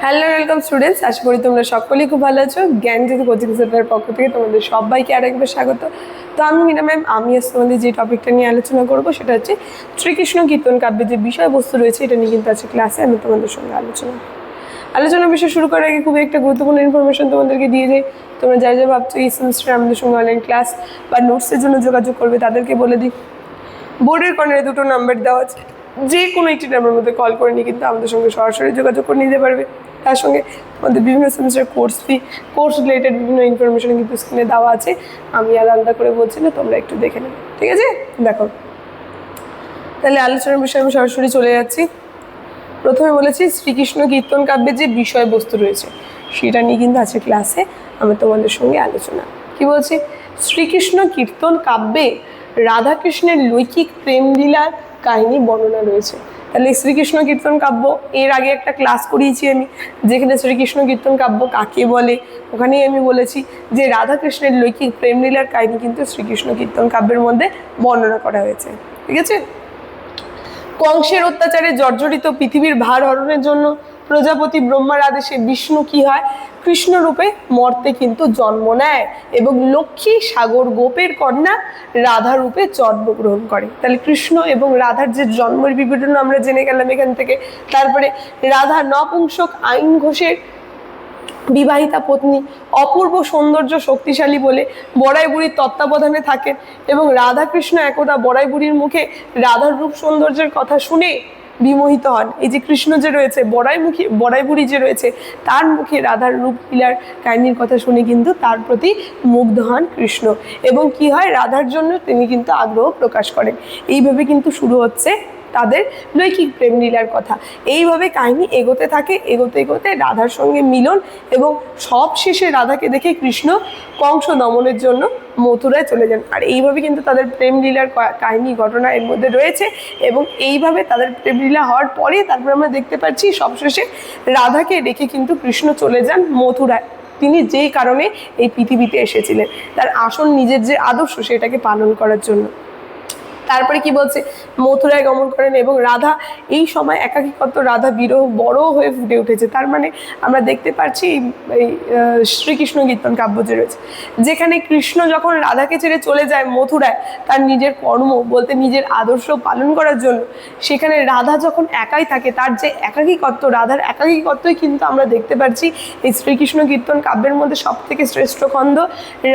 Hello welcome students, আশা করি তোমরা সকলেই খুব ভালো আছো। জ্ঞানজ্যোতি কোচিং সেন্টারের পক্ষ থেকে তোমাদের সবাইকে আরেকবার স্বাগত। তো আমি মিনা ম্যাম, আমি আজ তোমাদের যে টপিকটা নিয়ে আলোচনা করবো সেটা হচ্ছে শ্রীকৃষ্ণ কীর্তন কাব্যের যে বিষয়বস্তু রয়েছে এটা নিয়ে কিন্তু আছে ক্লাসে আমি তোমাদের সঙ্গে আলোচনা বিষয় শুরু করার আগে খুবই একটা গুরুত্বপূর্ণ ইনফরমেশন তোমাদেরকে দিয়ে যাই। তোমরা যা ভাবছো এই সেমিস্টারে আমাদের সঙ্গে অনলাইন ক্লাস বা নোটসের জন্য যোগাযোগ করবে তাদেরকে বলে দিই, বোর্ডের কর্নারে দুটো নাম্বার দেওয়া আছে, যে কোনো একটি নাম্বারের মধ্যে কল করে নিয়ে কিন্তু আমাদের সঙ্গে সরাসরি যোগাযোগ করে নিতে পারবে। তার সঙ্গে আমাদের বিভিন্ন সেমিস্টার কোর্স রিলেটেড বিভিন্ন ইনফরমেশন কিন্তু স্ক্রিনে দেওয়া আছে। আমি আর আলাদা করে বলছি না, তোমরা একটু দেখে নেবে, ঠিক আছে? দেখো, তাহলে আলোচনার বিষয়ে আমি সরাসরি চলে যাচ্ছি। প্রথমে বলেছি শ্রীকৃষ্ণ কীর্তন কাব্যের যে বিষয়বস্তু রয়েছে সেটা নিয়ে কিন্তু আছে ক্লাসে আমি তোমাদের সঙ্গে আলোচনা। কি বলছি? শ্রীকৃষ্ণ কীর্তন কাব্যে রাধাকৃষ্ণের লৈকিক প্রেমলীলার কাহিনী বর্ণনা রয়েছে। তাহলে শ্রীকৃষ্ণ কীর্তন কাব্য এর আগে একটা ক্লাস করিয়েছি আমি, যেখানে শ্রীকৃষ্ণ কীর্তন কাব্য কাকে বলে ওখানেই আমি বলেছি যে রাধাকৃষ্ণের লৈকিক প্রেমলীলার কাহিনী কিন্তু শ্রীকৃষ্ণ কীর্তন কাব্যের মধ্যে বর্ণনা করা হয়েছে, ঠিক আছে? কংসের অত্যাচারে জর্জরিত পৃথিবীর ভার হরণের জন্য প্রজাপতি ব্রহ্মার আদেশে বিষ্ণু কি হয়? কৃষ্ণ রূপে মর্তে কিন্তু জন্ম নেয় এবং লক্ষ্মী সাগর গোপের কন্যা রাধা রূপে জন্মগ্রহণ করে। তাহলে কৃষ্ণ এবং রাধার যে জন্মের বিবরণ আমরা জেনে গেলাম এখান থেকে। তারপরে রাধা নপুংসক আইন ঘোষের বিবাহিতা পত্নী, অপূর্ব সৌন্দর্য শক্তিশালী বলে বড়াই বুড়ির তত্ত্বাবধানে থাকেন এবং রাধাকৃষ্ণ একদা বড়াই বুড়ির মুখে রাধার রূপ সৌন্দর্যের কথা শুনে বিমোহিত হন। এই যে কৃষ্ণ যে রয়েছে, বড়াই বুড়ি যে রয়েছে তার মুখে রাধার রূপ লীলার কাহিনীর কথা শুনে কিন্তু তার প্রতি মুগ্ধ হন কৃষ্ণ এবং কি হয়, রাধার জন্য তিনি কিন্তু আগ্রহ প্রকাশ করেন। এইভাবে কিন্তু শুরু হচ্ছে তাদের লৈকিক প্রেম লীলার কথা। এইভাবে কাহিনী এগোতে থাকে, এগোতে রাধার সঙ্গে মিলন এবং সব শেষে রাধাকে দেখে কৃষ্ণ কংস দমনের জন্য মথুরায় চলে যান। আর এইভাবে কিন্তু তাদের প্রেম লীলার কাহিনী ঘটনা এর মধ্যে রয়েছে এবং এইভাবে তাদের প্রেম লীলা হওয়ার পরে তারপর আমরা দেখতে পাচ্ছি সবশেষে রাধাকে রেখে কিন্তু কৃষ্ণ চলে যান মথুরায়। তিনি যেই কারণে এই পৃথিবীতে এসেছিলেন, তার আসল নিজের যে আদর্শ সেটাকে পালন করার জন্য। তারপরে কি বলছে, মথুরায় গমন করেন এবং রাধা এই সময় একাকিত্ব, রাধা বিরহ বড় হয়ে ফুটে উঠেছে। তার মানে আমরা দেখতে পাচ্ছি এই শ্রীকৃষ্ণ কীর্তন কাব্য যে রয়েছে, যেখানে কৃষ্ণ যখন রাধাকে ছেড়ে চলে যায় মথুরায় তার নিজের কর্ম বলতে নিজের আদর্শ পালন করার জন্য, সেখানে রাধা যখন একাই থাকে তার যে একাকিত্ব, রাধার একাকিত্বই কিন্তু আমরা দেখতে পাচ্ছি এই শ্রীকৃষ্ণ কীর্তন কাব্যের মধ্যে সব থেকে শ্রেষ্ঠ খণ্ড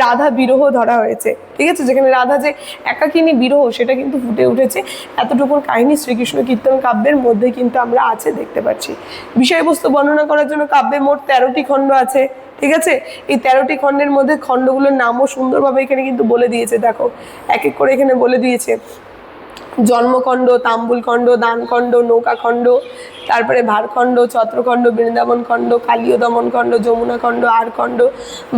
রাধা বিরহ ধরা হয়েছে, ঠিক আছে? যেখানে রাধা যে একাকিনী বিরহ সেটা কিন্তু ফুটে উঠেছে। এতটুকুন কাহিনী শ্রীকৃষ্ণ কীর্তন কাব্যের মধ্যে কিন্তু আমরা আছে দেখতে পাচ্ছি। বিষয়বস্তু বর্ণনা করার জন্য কাব্যে মোট 13টি খণ্ড আছে, ঠিক আছে? এই 13টি খণ্ডের মধ্যে খণ্ডগুলোর নামও সুন্দরভাবে এখানে কিন্তু বলে দিয়েছে। দেখো, এক এক করে এখানে বলে দিয়েছে: জন্মখণ্ড, তাম্বুলখণ্ড, দানখণ্ড, নৌকাখণ্ড, তারপরে ভারখণ্ড, ছত্রখণ্ড, বৃন্দাবন খণ্ড, কালীয় দমন খণ্ড, যমুনা খণ্ড, আরখণ্ড,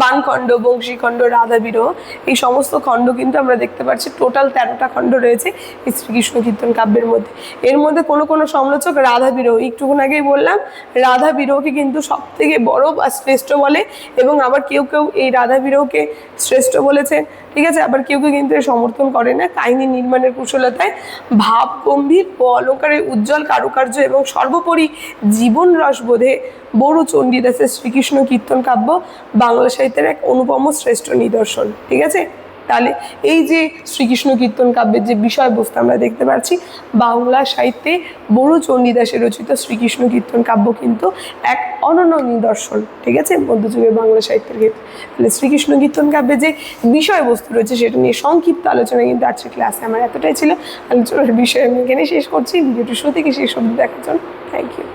বানখণ্ড, বংশীখণ্ড, রাধা বিরহ। এই সমস্ত খণ্ড কিন্তু আমরা দেখতে পাচ্ছি। টোটাল 13টা খণ্ড রয়েছে এই শ্রীকৃষ্ণ কীর্তন কাব্যের মধ্যে। এর মধ্যে কোনো সমালোচক রাধা বিরহ, একটুক্ষণ আগেই বললাম, রাধা বিরহকে কিন্তু সব থেকে বড় বা শ্রেষ্ঠ বলে এবং আবার কেউ এই রাধা বিরহকে শ্রেষ্ঠ বলেছেন, ঠিক আছে? আবার কেউ কিন্তু এর সমর্থন করে না। কাহিনী নির্মাণের কুশলতায়, ভাব গম্ভীর ও অলঙ্কারের উজ্জ্বল কারুকার্য এবং সর্বোপরি জীবন রসবোধে বড়ু চণ্ডীদাসের শ্রীকৃষ্ণ কীর্তন কাব্য বাংলা সাহিত্যের এক অনুপম শ্রেষ্ঠ নিদর্শন, ঠিক আছে? তাহলে এই যে শ্রীকৃষ্ণ কীর্তন কাব্যের যে বিষয়বস্তু আমরা দেখতে পাচ্ছি, বাংলা সাহিত্যে বড়ু চণ্ডীদাসের রচিত শ্রীকৃষ্ণ কীর্তন কাব্য কিন্তু এক অনন্য নিদর্শন, ঠিক আছে, মধ্যযুগের বাংলা সাহিত্যের ক্ষেত্রে। তাহলে শ্রীকৃষ্ণ কীর্তন কাব্যের যে বিষয়বস্তু রয়েছে সেটা নিয়ে সংক্ষিপ্ত আলোচনা কিন্তু আজকের ক্লাসে আমার এতটাই ছিল। আলোচনার বিষয় আমি এখানে শেষ করছি। ভিডিওটি শুরু থেকে শেষ অবধি দেখার জন্য থ্যাংক ইউ।